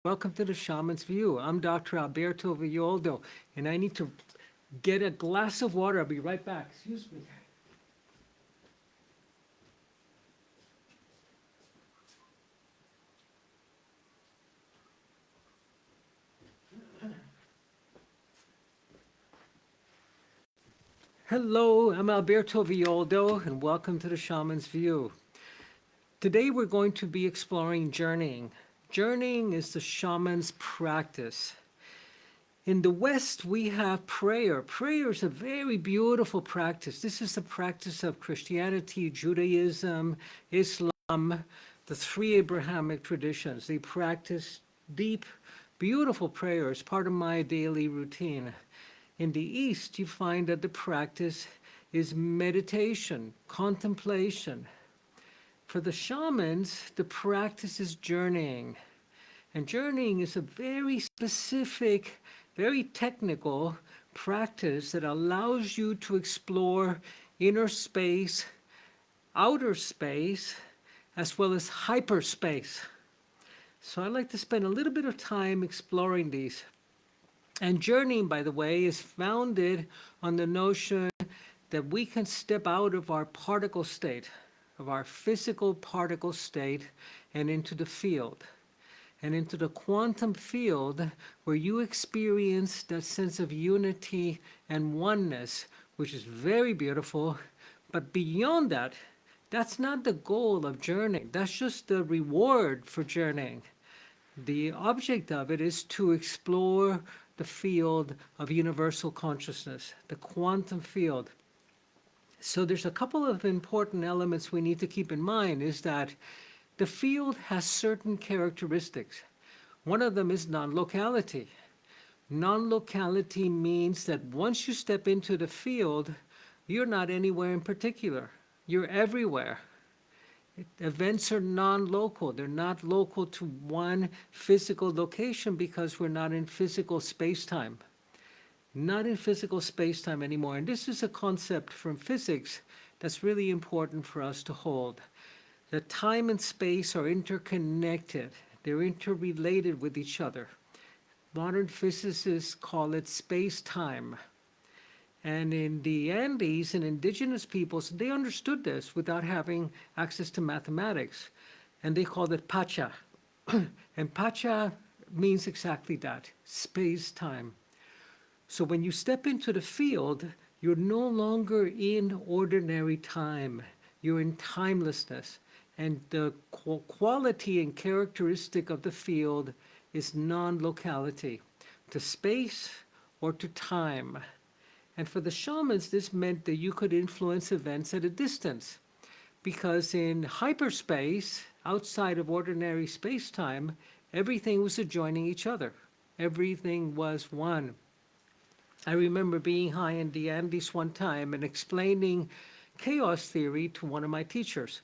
Welcome to the Shaman's View. I'm Dr. Alberto Villoldo, and I need to get a glass of water. I'll be right back. Excuse me. Hello, I'm Alberto Villoldo, and welcome to the Shaman's View. Today we're going to be exploring journeying. Journeying is the shaman's practice. In the West, we have prayer. Prayer is a very beautiful practice. This is the practice of Christianity, Judaism, Islam, the three Abrahamic traditions. They practice deep, beautiful prayer as part of my daily routine. In the East, you find that the practice is meditation, contemplation. For the shamans, the practice is journeying. And journeying is a very specific, very technical practice that allows you to explore inner space, outer space, as well as hyperspace. So I like to spend a little bit of time exploring these. And journeying, by the way, is founded on the notion that we can step out of our particle state, of our physical particle state, and into the field. And into the quantum field where you experience that sense of unity and oneness, which is very beautiful. But beyond that, that's not the goal of journeying. That's just the reward for journeying. The object of it is to explore the field of universal consciousness, the quantum field. So there's a couple of important elements we need to keep in mind is that the field has certain characteristics. One of them is non-locality. Non-locality means that once you step into the field, you're not anywhere in particular. You're everywhere. Events are non-local. They're not local to one physical location because we're not in physical space-time. Not in physical space-time anymore. And this is a concept from physics that's really important for us to hold. That time and space are interconnected. They're interrelated with each other. Modern physicists call it space-time. And in the Andes and indigenous peoples, they understood this without having access to mathematics. And they called it Pacha. And Pacha means exactly that, space-time. So when you step into the field, you're no longer in ordinary time. You're in timelessness. And the quality and characteristic of the field is non-locality, to space or to time. And for the shamans, this meant that you could influence events at a distance. Because in hyperspace, outside of ordinary space-time, everything was adjoining each other. Everything was one. I remember being high in the Andes one time and explaining chaos theory to one of my teachers,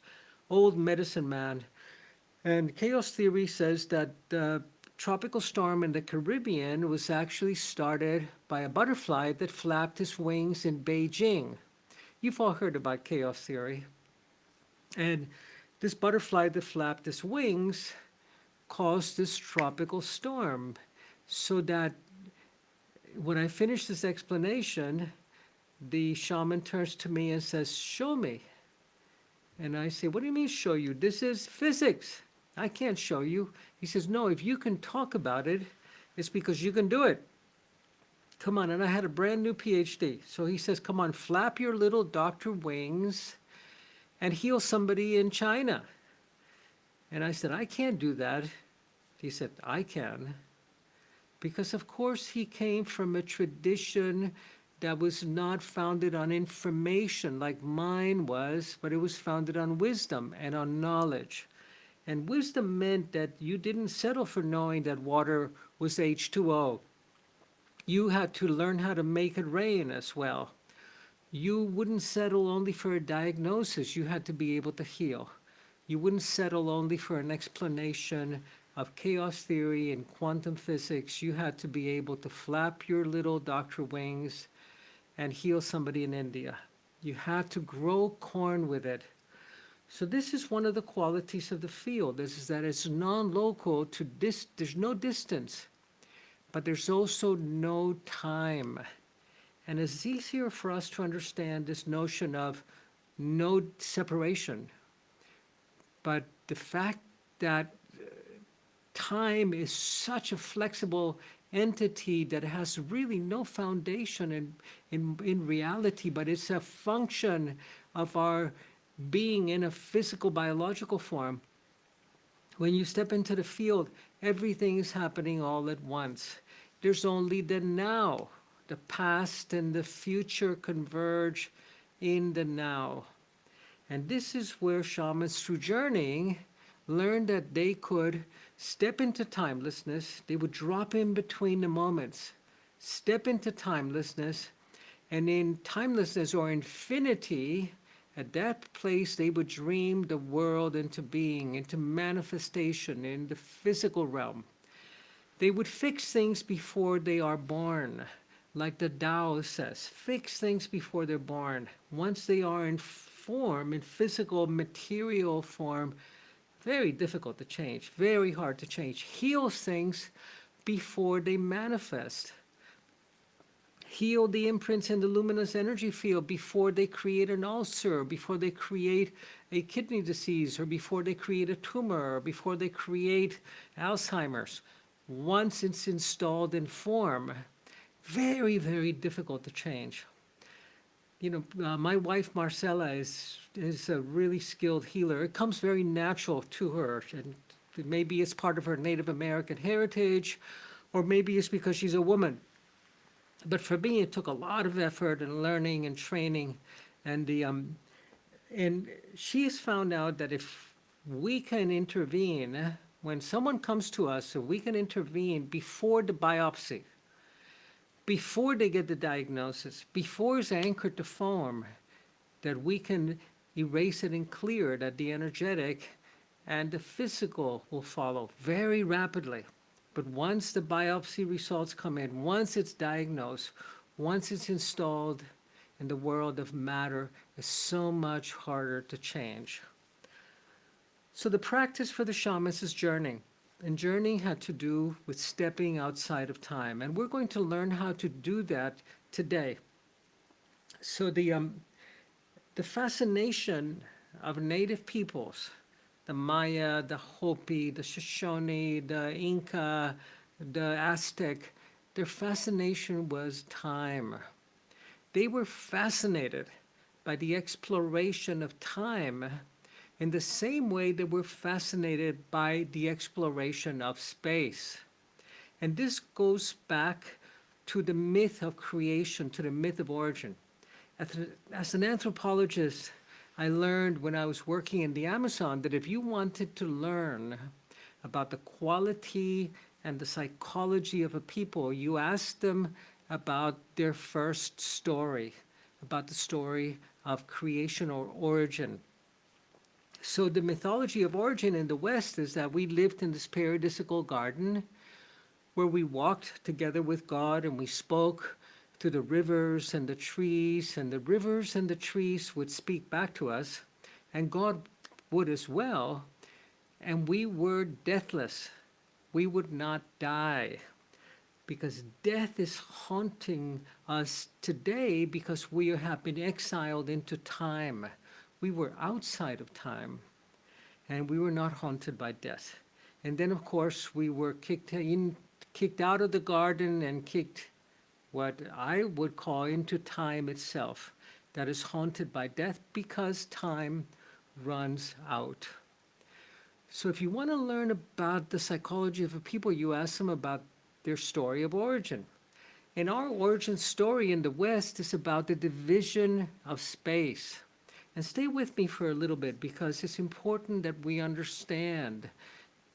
old medicine man. And chaos theory says that the tropical storm in the Caribbean was actually started by a butterfly that flapped its wings in Beijing. You've all heard about chaos theory. And this butterfly that flapped its wings caused this tropical storm. So that when I finish this explanation, the shaman turns to me and says, "Show me." And I say, "What do you mean show you? This is physics. I can't show you." He says, "No, if you can talk about it, it's because you can do it. Come on." And I had a brand new PhD. So he says, "Come on, flap your little doctor wings and heal somebody in China." And I said, "I can't do that." He said, "I can." Because of course he came from a tradition that was not founded on information like mine was, but it was founded on wisdom and on knowledge. And wisdom meant that you didn't settle for knowing that water was H2O. You had to learn how to make it rain as well. You wouldn't settle only for a diagnosis. You had to be able to heal. You wouldn't settle only for an explanation of chaos theory and quantum physics. You had to be able to flap your little doctor wings and heal somebody in India. You had to grow corn with it. So this is one of the qualities of the field, is that it's non-local to there's no distance, but there's also no time. And it's easier for us to understand this notion of no separation. But the fact that time is such a flexible entity that has really no foundation in reality, but it's a function of our being in a physical, biological form. When you step into the field, everything is happening all at once. There's only the now. The past and the future converge in the now. And this is where shamans, through journeying, learned that they could step into timelessness. They would drop in between the moments, step into timelessness, and in timelessness or infinity, at that place they would dream the world into being, into manifestation in the physical realm. They would fix things before they are born. Like the Tao says, fix things before they're born. Once they are in form, in physical, material form, very difficult to change, very hard to change. Heal things before they manifest. Heal the imprints in the luminous energy field before they create an ulcer, before they create a kidney disease, or before they create a tumor, or before they create Alzheimer's. Once it's installed in form, very, very difficult to change. You know, my wife Marcella is a really skilled healer. It comes very natural to her, and maybe it's part of her Native American heritage, or maybe it's because she's a woman. But for me, it took a lot of effort and learning and training, and she has found out that if we can intervene when someone comes to us, so we can intervene before the biopsy, before they get the diagnosis, before it's anchored to form, that we can erase it and clear, that the energetic and the physical will follow very rapidly. But once the biopsy results come in, once it's diagnosed, once it's installed in the world of matter, it's so much harder to change. So the practice for the shamans is journeying. And journeying had to do with stepping outside of time. And we're going to learn how to do that today. So the fascination of native peoples, the Maya, the Hopi, the Shoshone, the Inka, the Aztec, their fascination was time. They were fascinated by the exploration of time in the same way that we're fascinated by the exploration of space. And this goes back to the myth of creation, to the myth of origin. As an anthropologist, I learned when I was working in the Amazon that if you wanted to learn about the quality and the psychology of a people, you asked them about their first story, about the story of creation or origin. So the mythology of origin in the West is that we lived in this paradisical garden where we walked together with God and we spoke to the rivers and the trees, and the rivers and the trees would speak back to us, and God would as well, and we were deathless. We would not die, because death is haunting us today because we have been exiled into time. We were outside of time, and we were not haunted by death. And then, of course, we were kicked out of the garden and kicked what I would call into time itself, that is haunted by death because time runs out. So if you want to learn about the psychology of a people, you ask them about their story of origin. And our origin story in the West is about the division of space. And stay with me for a little bit, because it's important that we understand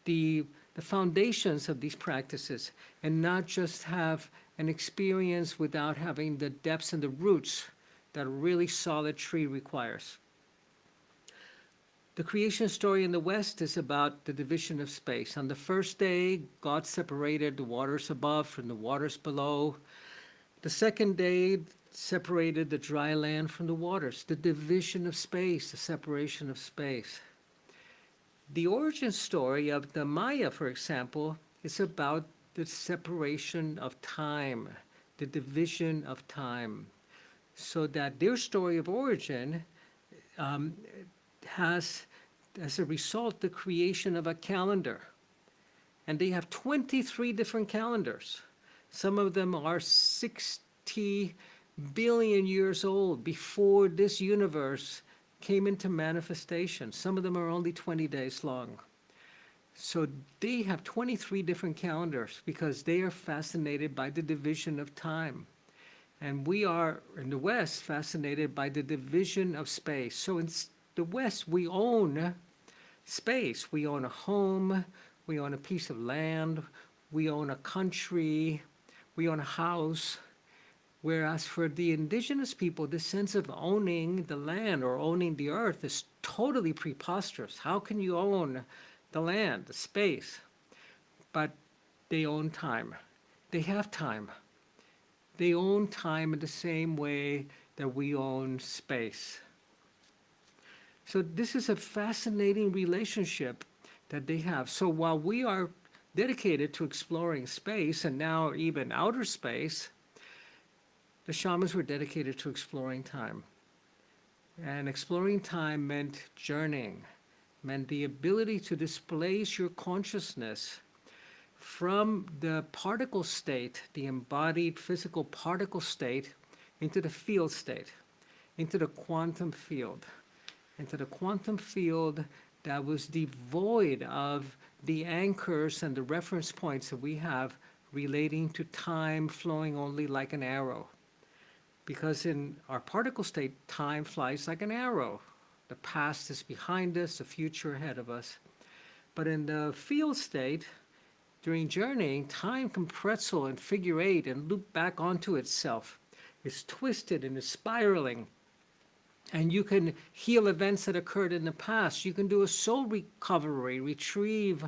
the foundations of these practices and not just have an experience without having the depths and the roots that a really solid tree requires. The creation story in the West is about the division of space. On the first day, God separated the waters above from the waters below. The second day, separated the dry land from the waters, the division of space, the separation of space. The origin story of the Maya, for example, is about the separation of time, the division of time, so that their story of origin has, as a result, the creation of a calendar. And they have 23 different calendars. Some of them are 60 billion years old before this universe came into manifestation. Some of them are only 20 days long. So they have 23 different calendars because they are fascinated by the division of time. And we are, in the West, fascinated by the division of space. So in the West, we own space. We own a home, we own a piece of land, we own a country, we own a house. Whereas for the indigenous people, the sense of owning the land or owning the earth is totally preposterous. How can you own the land, the space? But they own time. They have time. They own time in the same way that we own space. So this is a fascinating relationship that they have. So while we are dedicated to exploring space, and now even outer space, the shamans were dedicated to exploring time. And exploring time meant journeying, meant the ability to displace your consciousness from the particle state, the embodied physical particle state, into the field state, into the quantum field, that was devoid of the anchors and the reference points that we have relating to time flowing only like an arrow. Because in our particle state, time flies like an arrow. The past is behind us, the future ahead of us. But in the field state, during journeying, time can pretzel and figure eight and loop back onto itself. It's twisted and it's spiraling. And you can heal events that occurred in the past. You can do a soul recovery, retrieve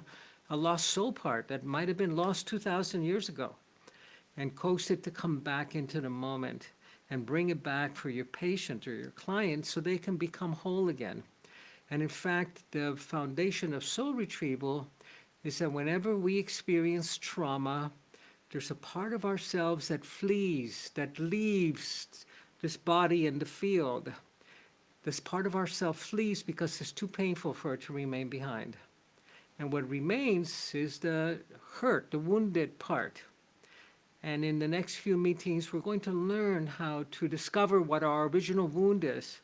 a lost soul part that might have been lost 2,000 years ago, and coax it to come back into the moment and bring it back for your patient or your client so they can become whole again. And in fact, the foundation of soul retrieval is that whenever we experience trauma, there's a part of ourselves that flees, that leaves this body in the field. This part of ourself flees because it's too painful for it to remain behind. And what remains is the hurt, the wounded part. And in the next few meetings, we're going to learn how to discover what our original wound is.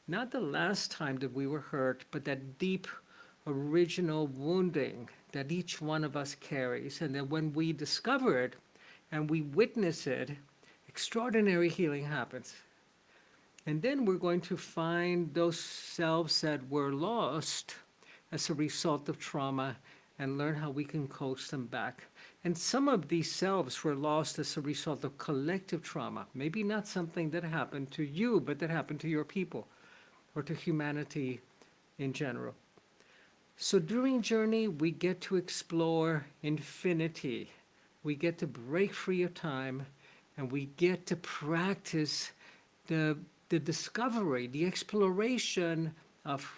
Not the last time that we were hurt, but that deep original wounding that each one of us carries. And that when we discover it and we witness it, extraordinary healing happens. And then we're going to find those selves that were lost as a result of trauma and learn how we can coax them back. And some of these selves were lost as a result of collective trauma. Maybe not something that happened to you, but that happened to your people or to humanity in general. So during journey, we get to explore infinity. We get to break free of time, and we get to practice the discovery, the exploration of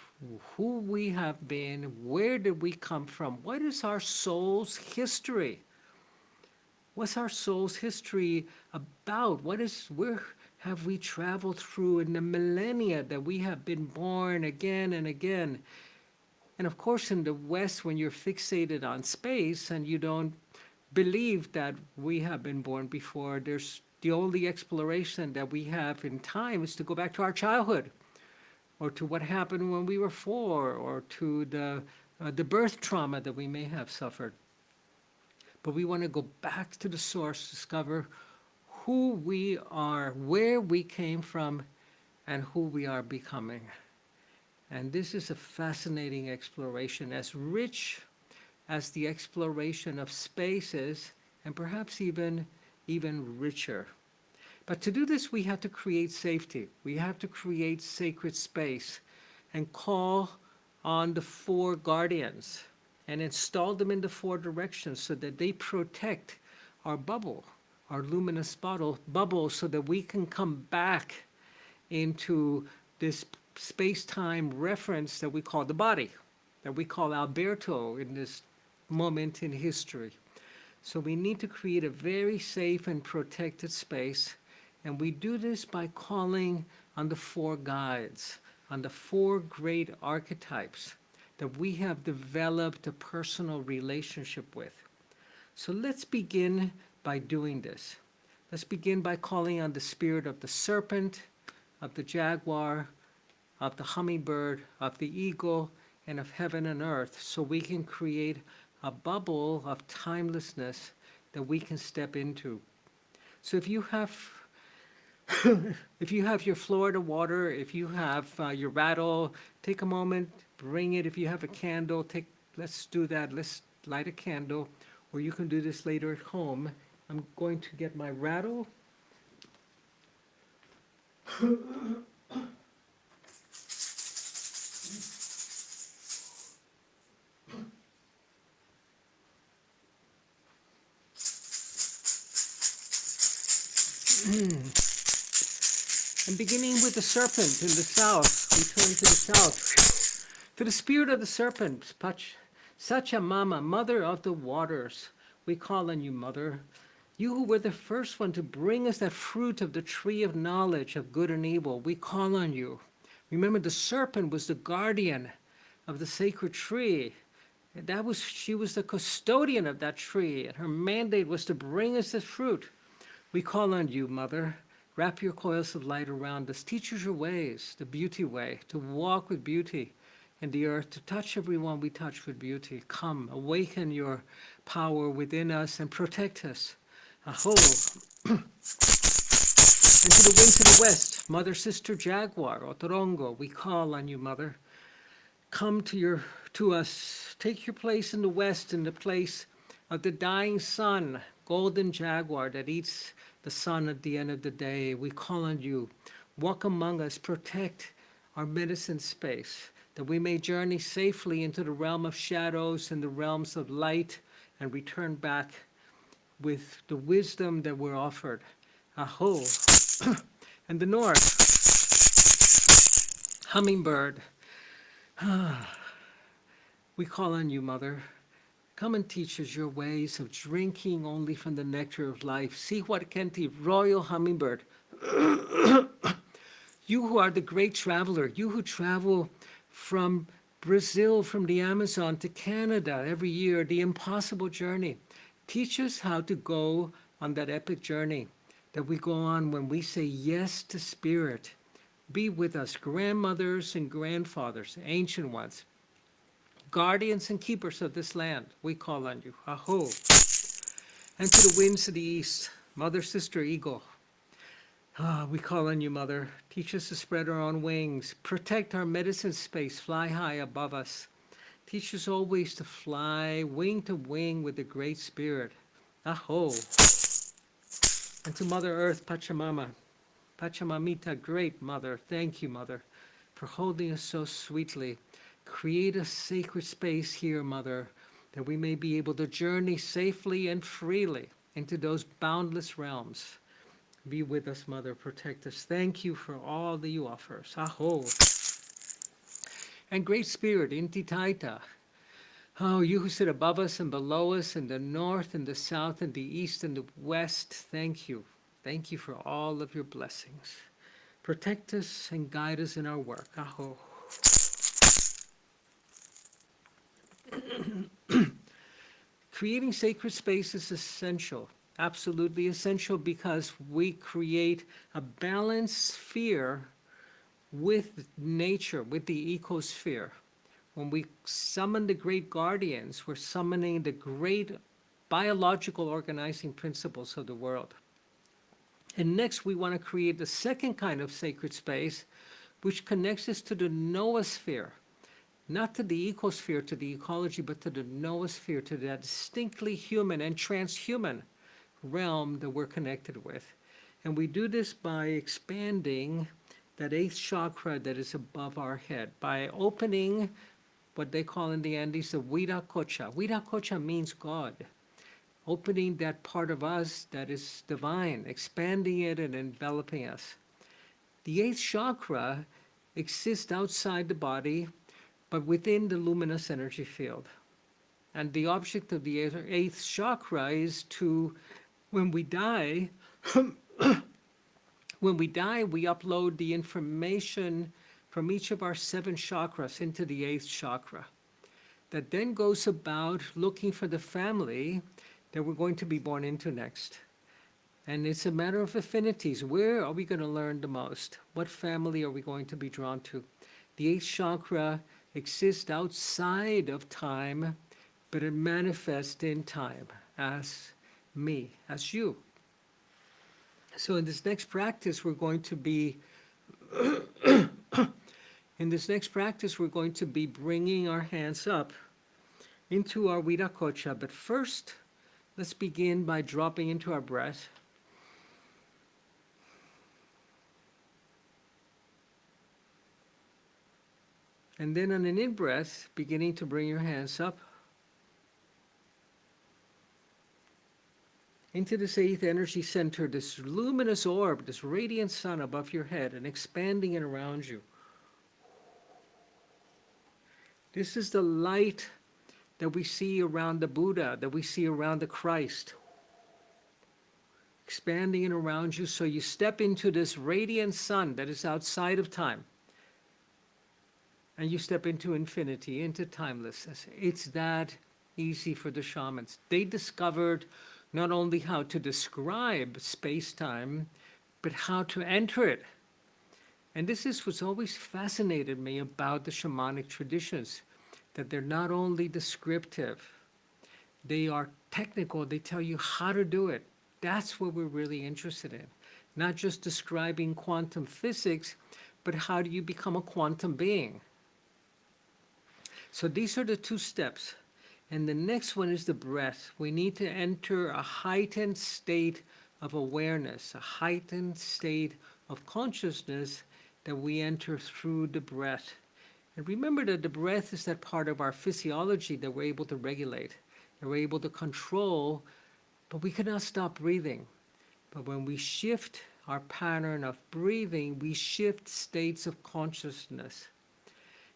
who we have been, where did we come from, what is our soul's history? What's our soul's history about? Where have we traveled through in the millennia that we have been born again and again? And of course, in the West, when you're fixated on space and you don't believe that we have been born before, there's the only exploration that we have in time is to go back to our childhood, or to what happened when we were 4, or to the birth trauma that we may have suffered. But we want to go back to the source, discover who we are, where we came from, and who we are becoming. And this is a fascinating exploration, as rich as the exploration of space is, and perhaps even richer. But to do this, we have to create safety. We have to create sacred space and call on the 4 guardians and install them in the 4 directions so that they protect our bubble, our luminous bubble so that we can come back into this space-time reference that we call the body, that we call Alberto in this moment in history. So we need to create a very safe and protected space, and we do this by calling on the four guides, on the four great archetypes that we have developed a personal relationship with. So let's begin by doing this. Let's begin by calling on the spirit of the serpent, of the jaguar, of the hummingbird, of the eagle, and of heaven and earth, so we can create a bubble of timelessness that we can step into. So if you have if you have your Florida water, if you have your rattle, take a moment, bring it. If you have a candle, let's do that. Let's light a candle, or you can do this later at home. I'm going to get my rattle. And beginning with the serpent in the south, we turn to the south. To the spirit of the serpent, Pachamama, mother of the waters, we call on you, mother. You who were the first one to bring us that fruit of the tree of knowledge of good and evil, we call on you. Remember, the serpent was the guardian of the sacred tree. And she was the custodian of that tree, and her mandate was to bring us this fruit. We call on you, mother. Wrap your coils of light around us. Teach us your ways, the beauty way, to walk with beauty in the earth, to touch everyone we touch with beauty. Come, awaken your power within us and protect us. Aho. And to the winds of the west, mother, sister, jaguar, otorongo, we call on you, mother. Come to us. Take your place in the west, in the place of the dying sun, golden jaguar that eats the sun at the end of the day. We call on you. Walk among us. Protect our medicine space, that we may journey safely into the realm of shadows and the realms of light and return back with the wisdom that we're offered. Aho. And the north, hummingbird. We call on you, mother. Come and teach us your ways of drinking only from the nectar of life. See what kenti, royal hummingbird. You who are the great traveler, you who travel from Brazil, from the Amazon to Canada every year, the impossible journey. Teach us how to go on that epic journey that we go on when we say yes to spirit. Be with us, grandmothers and grandfathers, ancient ones, guardians and keepers of this land, we call on you. Aho. And to the winds of the east, mother, sister, eagle. We call on you, mother. Teach us to spread our own wings. Protect our medicine space. Fly high above us. Teach us always to fly wing to wing with the great spirit. Aho. And to Mother Earth, Pachamama. Pachamamita, great mother. Thank you, mother, for holding us so sweetly. Create a sacred space here, mother, that we may be able to journey safely and freely into those boundless realms. Be with us, mother. Protect us. Thank you for all that you offer us. Aho. And great spirit, Intitaita. Oh, you who sit above us and below us in the north and the south and the east and the west, thank you. Thank you for all of your blessings. Protect us and guide us in our work. Aho. Creating sacred space is essential, absolutely essential, because we create a balanced sphere with nature, with the ecosphere. When we summon the great guardians, we're summoning the great biological organizing principles of the world. And next, we want to create the second kind of sacred space, which connects us to the noosphere. Not to the ecosphere, to the ecology, but to the noosphere, to that distinctly human and transhuman realm that we're connected with. And we do this by expanding that eighth chakra that is above our head, by opening what they call in the Andes the Viracocha. Viracocha means God. opening that part of us that is divine, expanding it and enveloping us. The eighth chakra exists outside the body, but within the luminous energy field. And the object of the eighth chakra is to, when we die, we upload the information from each of our 7 chakras into the eighth chakra. That then goes about looking for the family that we're going to be born into next. And it's a matter of affinities. Where are we going to learn the most? What family are we going to be drawn to? The eighth chakra exists outside of time, but it manifests in time as me, as you. So in this next practice, we're going to be bringing our hands up into our Viracocha. But first, let's begin by dropping into our breath. And then on an in-breath, beginning to bring your hands up into this eighth energy center, this luminous orb, this radiant sun above your head, and expanding it around you. This is the light that we see around the Buddha, that we see around the Christ. Expanding it around you so you step into this radiant sun that is outside of time. And you step into infinity, into timelessness. It's that easy for the shamans. They discovered not only how to describe space-time, but how to enter it. And this is what's always fascinated me about the shamanic traditions, that they're not only descriptive, they are technical, they tell you how to do it. That's what we're really interested in. Not just describing quantum physics, but how do you become a quantum being? So these are the 2 steps. And the next one is the breath. We need to enter a heightened state of awareness, a heightened state of consciousness that we enter through the breath. And remember that the breath is that part of our physiology that we're able to regulate, that we're able to control, but we cannot stop breathing. But when we shift our pattern of breathing, we shift states of consciousness.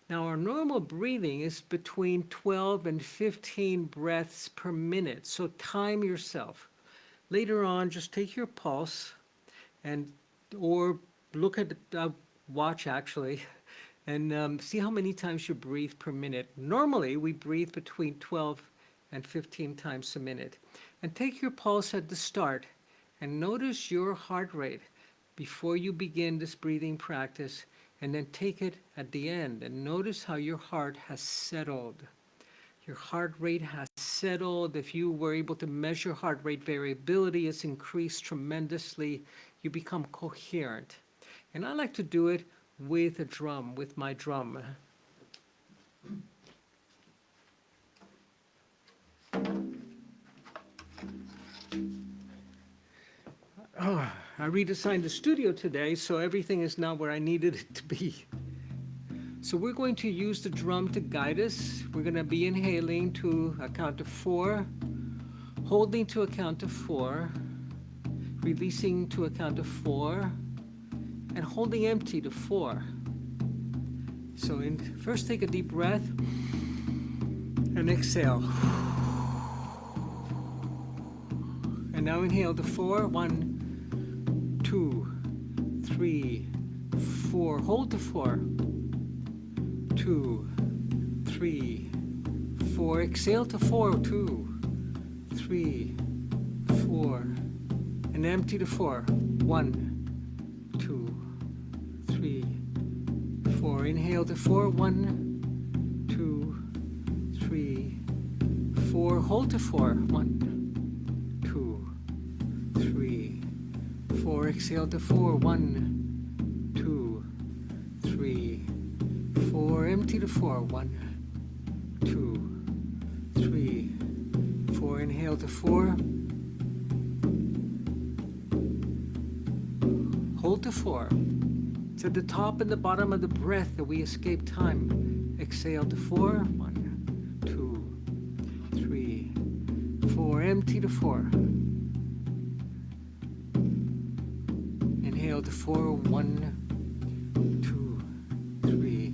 Now, our normal breathing is between 12 and 15 breaths per minute, so time yourself. Later on, just take your pulse or look at the watch, actually, and see how many times you breathe per minute. Normally, we breathe between 12 and 15 times a minute. And take your pulse at the start and notice your heart rate before you begin this breathing practice. And then take it at the end and notice how your heart has settled. Your heart rate has settled. If you were able to measure heart rate variability, it's increased tremendously. You become coherent. And I like to do it with a drum, with my drum. Oh, I redesigned the studio today, so everything is now where I needed it to be. So we're going to use the drum to guide us. We're going to be inhaling to a count of 4, holding to a count of 4, releasing to a count of 4, and holding empty to 4. So first take a deep breath and exhale. And now inhale to 4. 1, 2, 3, 4. Hold to 4. 2, 3, 4. Exhale to 4. 2, 3, 4. And empty to 4. 1, 2, 3, 4. Inhale to 4. 1, 2, 3, 4. Hold to 4. 1, 2, 3, 4. Exhale to 4. 1, 2, 3, 4. Empty to 4. 1, 2, 3, 4. Inhale to 4. Hold to 4. It's at the top and the bottom of the breath that we escape time. Exhale to 4. 1, 2, 3, 4, empty to 4. Inhale to 4, 1, 2, 3,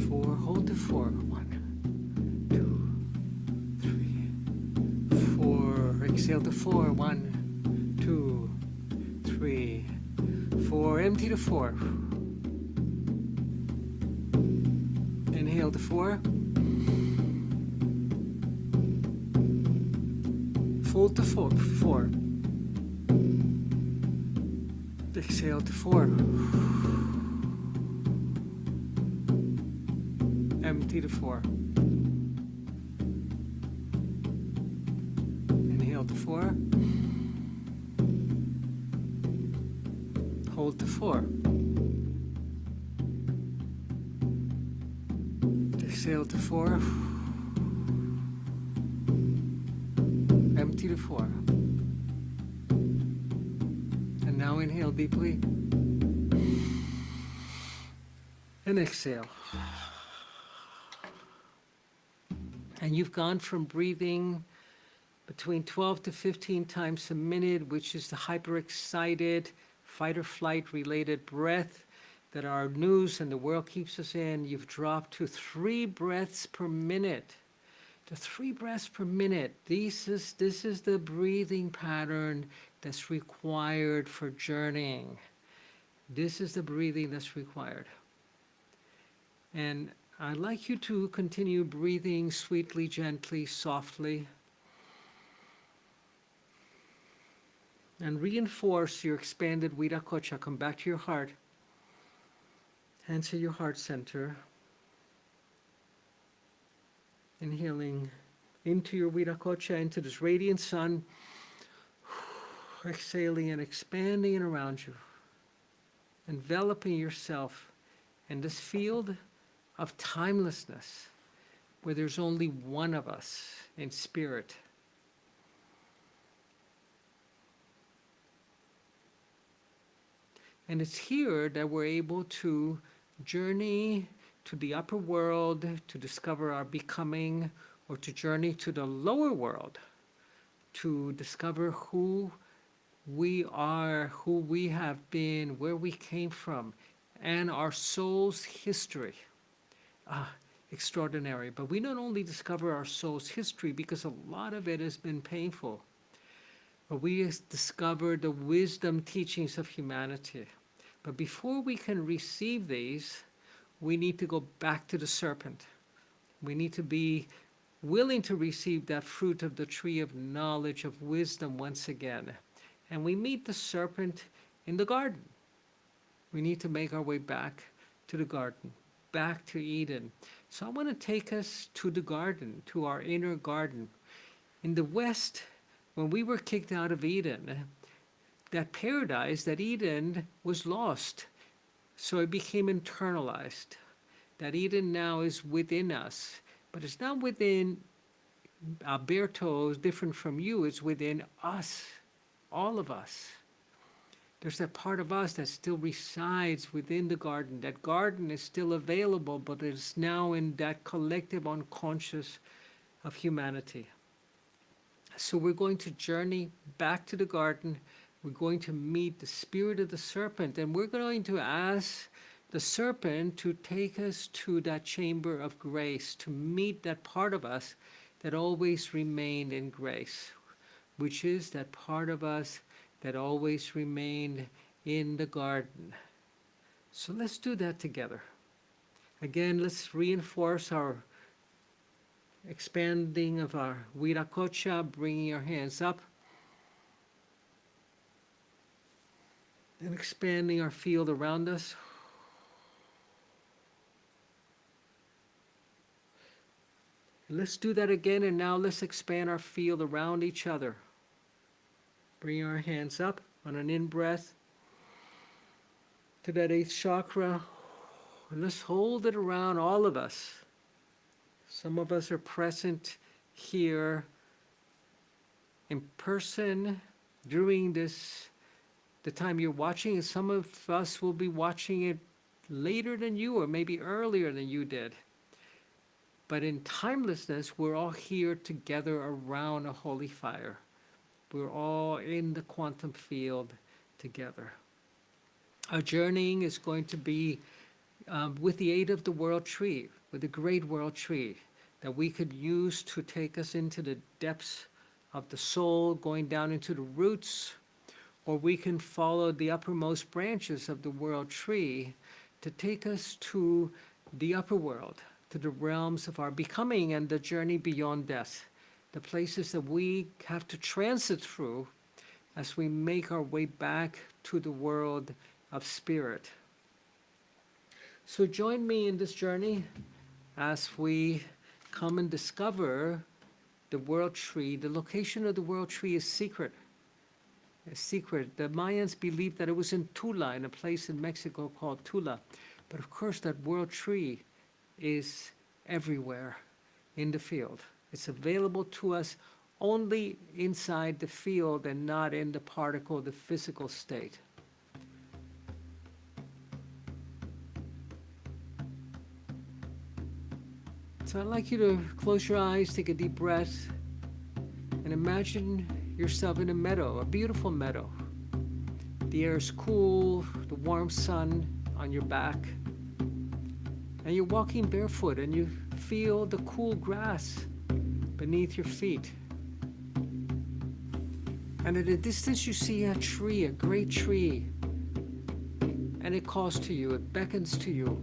4. Hold to 4, 1, 2, 3, 4. Exhale to 4, 1, 2, 3, 4. Empty to 4. Inhale to 4. Full to 4. Exhale to 4. Empty to 4. Inhale to 4. Hold to 4. Exhale to 4. Empty to 4. And now inhale deeply. And exhale. And you've gone from breathing between 12 to 15 times a minute, which is the hyperexcited, fight or flight related breath that our news and the world keeps us in. You've dropped to 3 breaths per minute. To 3 breaths per minute. This is the breathing pattern that's required for journeying. This is the breathing that's required. And I'd like you to continue breathing sweetly, gently, softly. And reinforce your expanded Viracocha. Come back to your heart. Hands to your heart center. Inhaling into your Viracocha, into this radiant sun. Exhaling and expanding it around you. Enveloping yourself in this field of timelessness, where there's only one of us in spirit. And it's here that we're able to journey to the upper world, to discover our becoming, or to journey to the lower world, to discover who we are, who we have been, where we came from, and our soul's history. Extraordinary. But we not only discover our soul's history, because a lot of it has been painful, but we discover the wisdom teachings of humanity. But before we can receive these, we need to go back to the serpent. We need to be willing to receive that fruit of the tree of knowledge of wisdom once again. And we meet the serpent in the garden. We need to make our way back to the garden, back to Eden. So I want to take us to the garden, to our inner garden. In the West, when we were kicked out of Eden, that paradise, that Eden, was lost. So it became internalized. That Eden now is within us. But it's not within Alberto, different from you. It's within us, all of us. There's that part of us that still resides within the garden. That garden is still available, but it's now in that collective unconscious of humanity. So we're going to journey back to the garden. We're going to meet the spirit of the serpent, and we're going to ask the serpent to take us to that chamber of grace, to meet that part of us that always remained in grace, which is that part of us that always remained in the garden. So let's do that together. Again, let's reinforce our expanding of our Viracocha, bringing our hands up, and expanding our field around us. Let's do that again, and now let's expand our field around each other. Bring our hands up on an in-breath to that 8th chakra. And let's hold it around all of us. Some of us are present here in person during this, the time you're watching, and some of us will be watching it later than you, or maybe earlier than you did. But in timelessness, we're all here together around a holy fire. We're all in the quantum field together. Our journeying is going to be with the aid of the world tree, with the great world tree that we could use to take us into the depths of the soul, going down into the roots, or we can follow the uppermost branches of the world tree to take us to the upper world, to the realms of our becoming and the journey beyond death, the places that we have to transit through as we make our way back to the world of spirit. So join me in this journey as we come and discover the world tree. The location of the world tree is secret. It's secret. The Mayans believed that it was in Tula, in a place in Mexico called Tula. But of course, that world tree is everywhere in the field. It's available to us only inside the field and not in the particle, the physical state. So I'd like you to close your eyes, take a deep breath, and imagine yourself in a meadow, a beautiful meadow. The air is cool, the warm sun on your back, and you're walking barefoot and you feel the cool grass beneath your feet. And at a distance you see a tree, a great tree, and it calls to you, it beckons to you.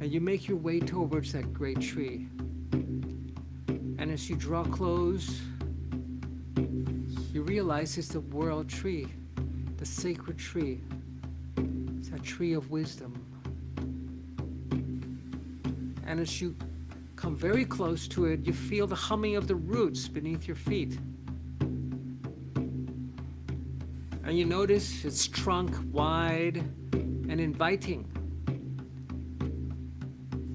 And you make your way towards that great tree. And as you draw close, you realize it's the world tree, the sacred tree. It's a tree of wisdom. And as you come very close to it, you feel the humming of the roots beneath your feet. And you notice its trunk wide and inviting.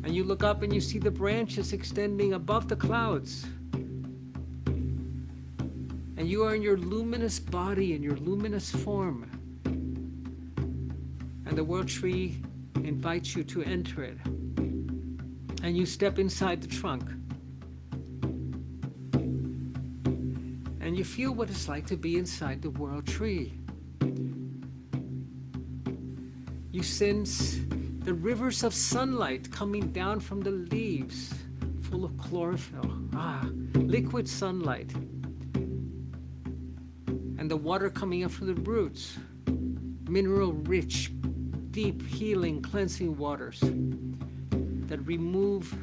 And you look up and you see the branches extending above the clouds. And you are in your luminous body, in your luminous form. And the world tree invites you to enter it. And you step inside the trunk. And you feel what it's like to be inside the world tree. You sense the rivers of sunlight coming down from the leaves, full of chlorophyll. Liquid sunlight. And the water coming up from the roots. Mineral-rich, deep, healing, cleansing waters that remove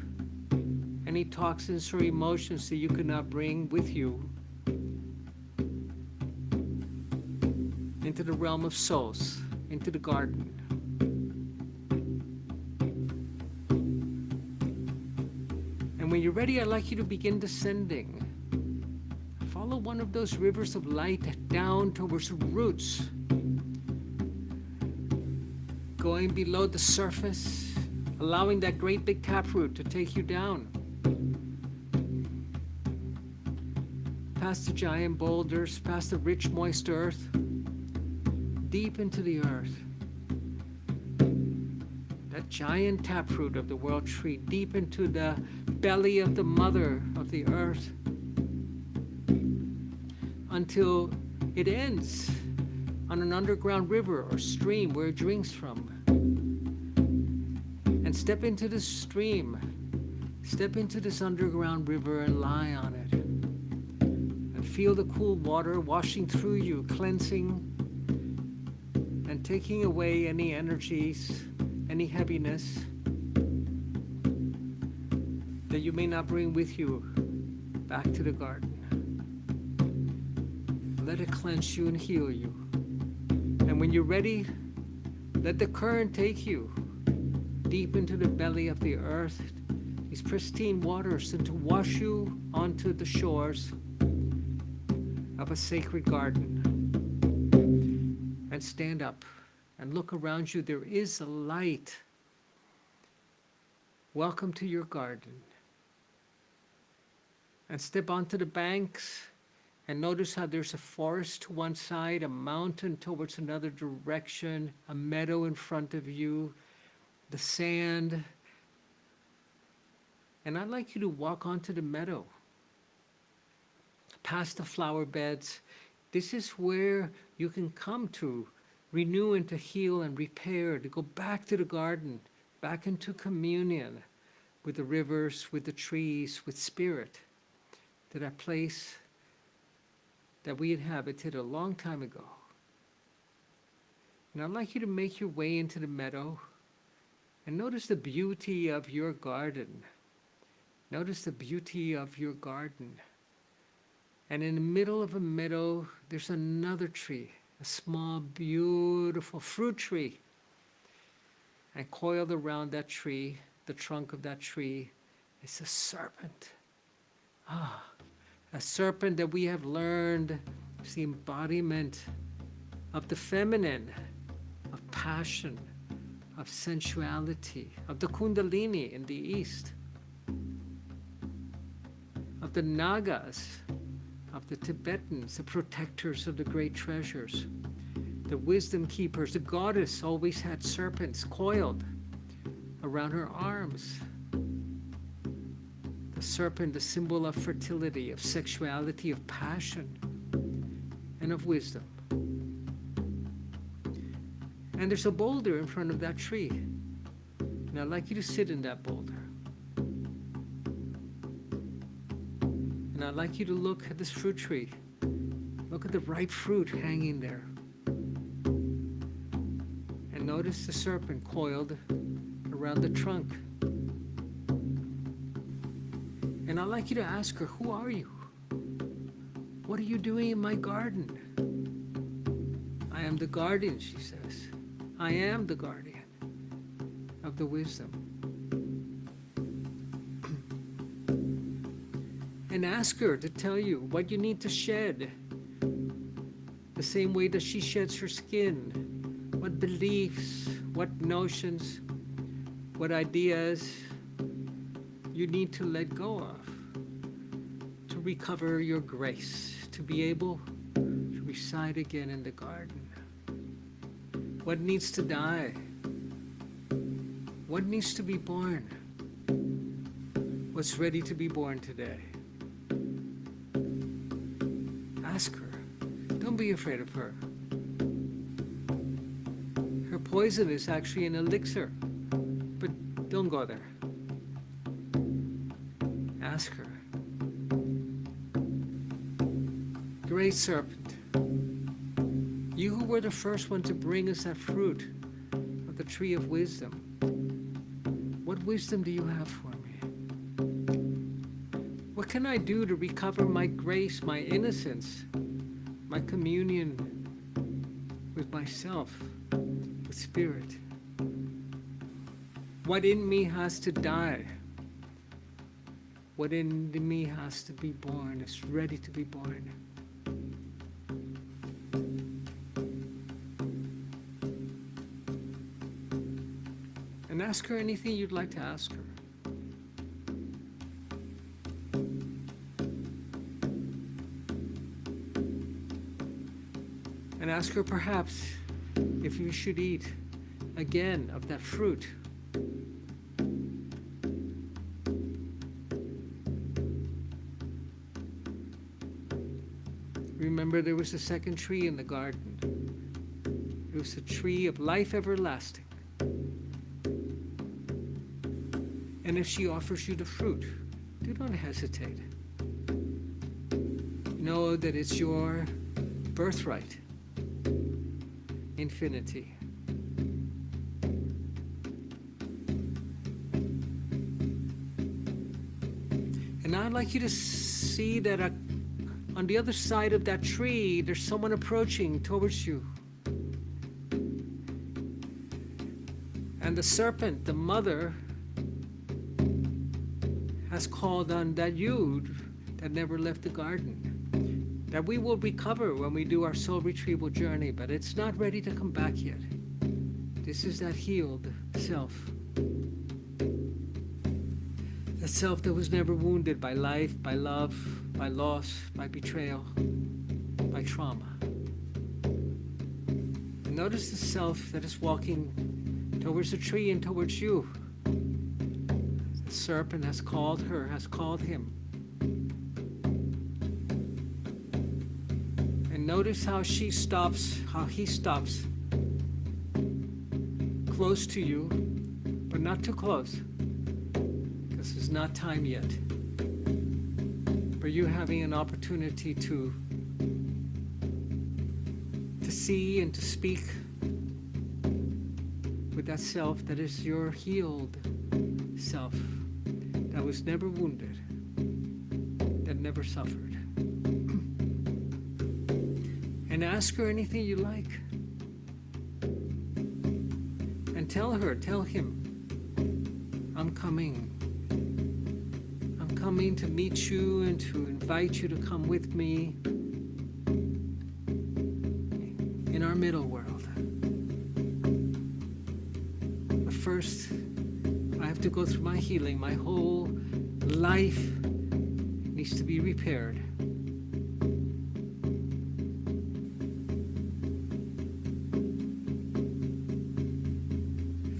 any toxins or emotions that you could not bring with you into the realm of souls, into the garden. And when you're ready, I'd like you to begin descending. Follow one of those rivers of light down towards the roots, going below the surface, allowing that great big taproot to take you down. Past the giant boulders, past the rich, moist earth, deep into the earth. That giant taproot of the world tree, deep into the belly of the mother of the earth, until it ends on an underground river or stream where it drinks from. And step into this stream, step into this underground river and lie on it. And feel the cool water washing through you, cleansing and taking away any energies, any heaviness that you may not bring with you back to the garden. Let it cleanse you and heal you. And when you're ready, let the current take you deep into the belly of the earth, these pristine waters, and to wash you onto the shores of a sacred garden. And stand up and look around you. There is a light. Welcome to your garden. And step onto the banks and notice how there's a forest to one side, a mountain towards another direction, a meadow in front of you, the sand And I'd like you to walk onto the meadow, past the flower beds. This is where you can come to renew and to heal and repair, to go back to the garden, back into communion with the rivers, with the trees, with spirit, to that place that we inhabited a long time ago. And I'd like you to make your way into the meadow and notice the beauty of your garden. Notice the beauty of your garden. And in the middle of a meadow, there's another tree, a small, beautiful fruit tree. And coiled around that tree, the trunk of that tree, is a serpent. A serpent that we have learned is the embodiment of the feminine, of passion, of sensuality, of the Kundalini in the East, of the Nagas, of the Tibetans, the protectors of the great treasures, the wisdom keepers. The goddess always had serpents coiled around her arms. The serpent, the symbol of fertility, of sexuality, of passion, and of wisdom. And there's a boulder in front of that tree. And I'd like you to sit in that boulder. And I'd like you to look at this fruit tree. Look at the ripe fruit hanging there. And notice the serpent coiled around the trunk. And I'd like you to ask her, who are you? What are you doing in my garden? I am the guardian, she says. I am the guardian of the wisdom. And ask her to tell you what you need to shed, the same way that she sheds her skin. What beliefs, what notions, what ideas you need to let go of to recover your grace, to be able to reside again in the garden. What needs to die? What needs to be born? What's ready to be born today? Ask her. Don't be afraid of her. Her poison is actually an elixir, but don't go there. Ask her. Great serpent, you who were the first one to bring us that fruit of the tree of wisdom, what wisdom do you have for me? What can I do to recover my grace, my innocence, my communion with myself, with spirit? What in me has to die? What in me has to be born, is ready to be born? And ask her anything you'd like to ask her. And ask her perhaps if you should eat again of that fruit. Remember, there was a second tree in the garden. It was a tree of life everlasting. And if she offers you the fruit, do not hesitate. Know that it's your birthright, infinity. And I'd like you to see that on the other side of that tree, there's someone approaching towards you. And the serpent, the mother, has called on that you that never left the garden, that we will recover when we do our soul retrieval journey, but it's not ready to come back yet. This is that healed self. That self that was never wounded by life, by love, by loss, by betrayal, by trauma. And notice the self that is walking towards the tree and towards you. The The serpent has called her, has called him. And notice how she stops, how he stops close to you, but not too close, because it's not time yet. But you're having an opportunity to see and to speak with that self that is your healed self, that was never wounded, that never suffered. And ask her anything you like. And tell her, tell him, I'm coming. I'm coming to meet you and to invite you to come with me in our middle world. But first, I have to go through my healing. My whole life needs to be repaired.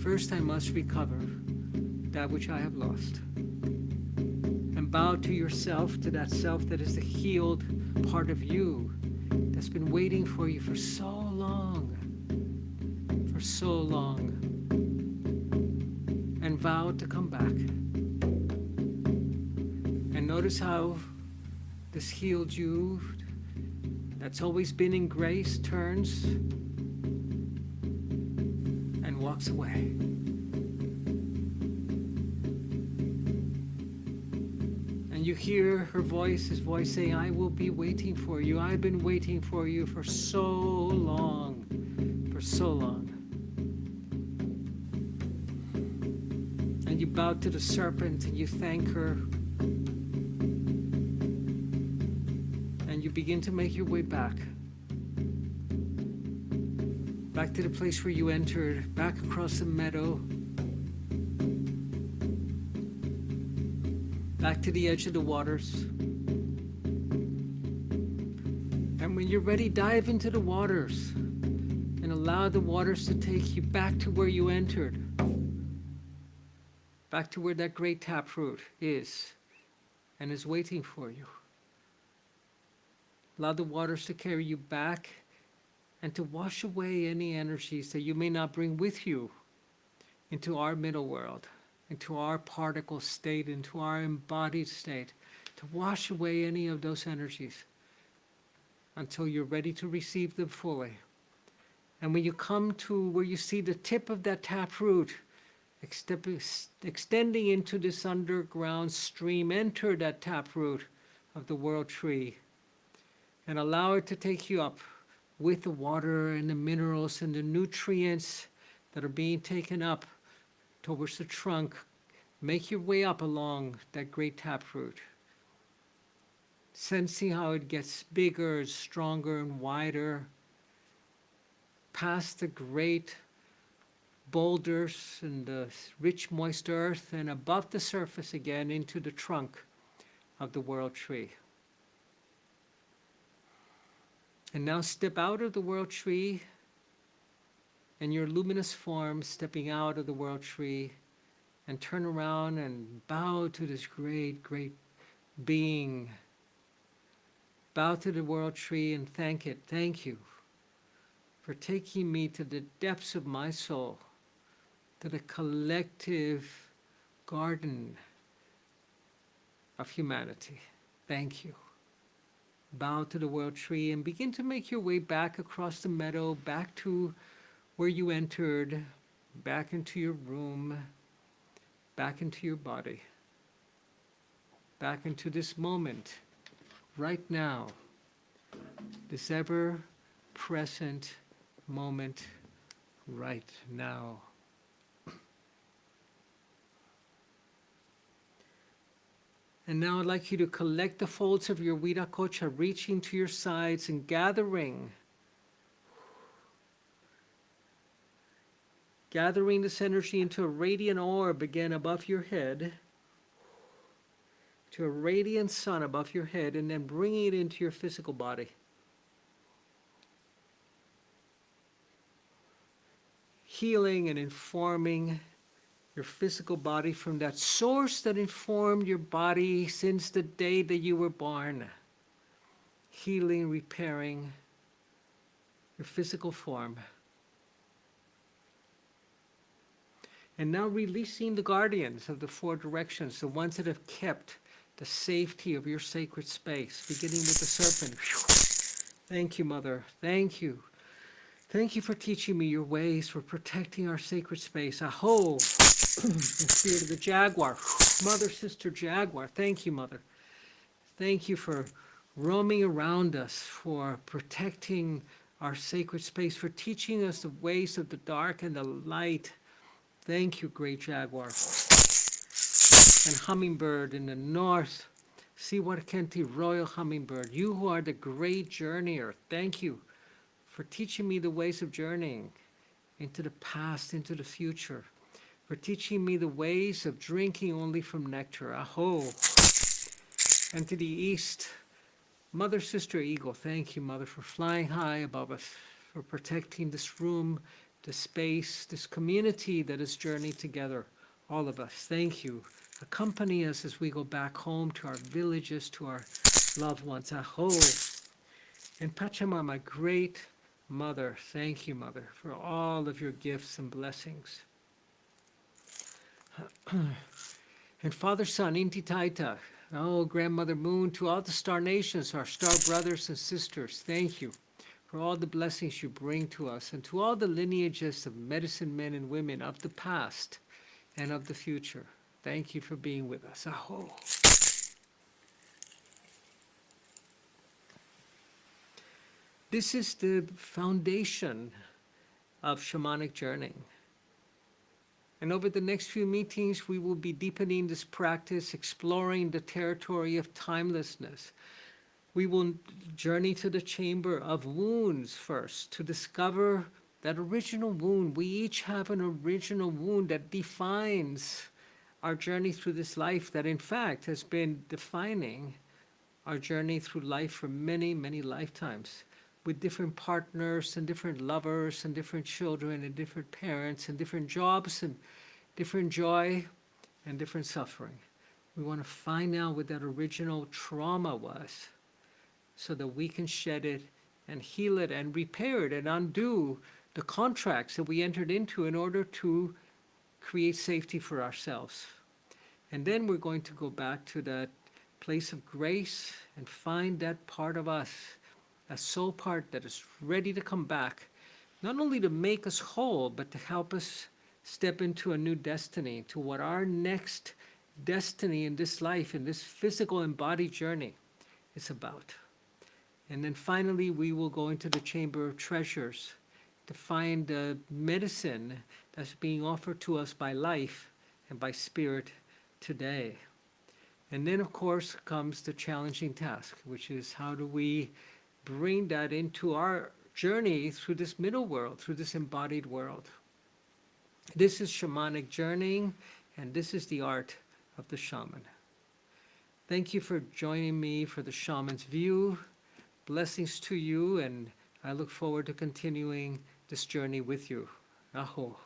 First, I must recover that which I have lost. And bow to yourself, to that self that is the healed part of you that's been waiting for you for so long. For so long. And vow to come back. And notice how this healed you, that's always been in grace, turns and walks away. And you hear her voice, his voice saying, I will be waiting for you. I've been waiting for you for so long, for so long. And you bow to the serpent and you thank her. And you begin to make your way back. Back to the place where you entered, back across the meadow. Back to the edge of the waters. And when you're ready, dive into the waters and allow the waters to take you back to where you entered. Back to where that great taproot is and is waiting for you. Allow the waters to carry you back and to wash away any energies that you may not bring with you into our middle world, into our particle state, into our embodied state, to wash away any of those energies until you're ready to receive them fully. And when you come to where you see the tip of that taproot extending into this underground stream, enter that taproot of the world tree and allow it to take you up with the water and the minerals and the nutrients that are being taken up towards the trunk. Make your way up along that great taproot, sensing how it gets bigger, stronger, and wider, past the great boulders and the rich, moist earth, and above the surface again into the trunk of the world tree. And now step out of the world tree and your luminous form stepping out of the world tree, and turn around and bow to this great, great being. Bow to the world tree and thank it. Thank you for taking me to the depths of my soul, to the collective garden of humanity. Thank you. Bow to the world tree and begin to make your way back across the meadow, back to where you entered, back into your room, back into your body, back into this moment, right now, this ever-present moment, right now. And now I'd like you to collect the folds of your Viracocha, reaching to your sides and gathering this energy into a radiant orb again above your head, to a radiant sun above your head, and then bringing it into your physical body. Healing and informing your physical body from that source that informed your body since the day that you were born. Healing, repairing your physical form. And now releasing the guardians of the four directions, the ones that have kept the safety of your sacred space, beginning with the serpent. Thank you, Mother. Thank you. Thank you for teaching me your ways, for protecting our sacred space. Aho, the spirit of the jaguar. Mother, sister, jaguar. Thank you, Mother. Thank you for roaming around us, for protecting our sacred space, for teaching us the ways of the dark and the light. Thank you, great jaguar. And hummingbird in the north. Siwarkenti, royal hummingbird. You who are the great journeyer, thank you for teaching me the ways of journeying into the past, into the future. For teaching me the ways of drinking only from nectar. Aho. And to the east, Mother, Sister, Eagle. Thank you, Mother, for flying high above us, for protecting this room, this space, this community that has journeyed together, all of us. Thank you. Accompany us as we go back home to our villages, to our loved ones. Aho. And Pachamama, great Mother, thank you, Mother, for all of your gifts and blessings. And Father, Son, Inti Taita, oh, Grandmother Moon, to all the star nations, our star brothers and sisters, thank you for all the blessings you bring to us, and to all the lineages of medicine men and women of the past and of the future. Thank you for being with us. Aho. This is the foundation of shamanic journeying. And over the next few meetings, we will be deepening this practice, exploring the territory of timelessness. We will journey to the chamber of wounds first to discover that original wound. We each have an original wound that defines our journey through this life, that in fact has been defining our journey through life for many, many lifetimes, with different partners and different lovers and different children and different parents and different jobs and different joy and different suffering. We want to find out what that original trauma was so that we can shed it and heal it and repair it and undo the contracts that we entered into in order to create safety for ourselves. And then we're going to go back to that place of grace and find that part of us, a soul part that is ready to come back, not only to make us whole, but to help us step into a new destiny, to what our next destiny in this life, in this physical embodied journey is about. And then finally, we will go into the Chamber of Treasures to find the medicine that's being offered to us by life and by spirit today. And then, of course, comes the challenging task, which is how do we bring that into our journey through this middle world, through this embodied world. This is shamanic journeying, and this is the art of the shaman. Thank you for joining me for the Shaman's View. Blessings to you, and I look forward to continuing this journey with you. Aho.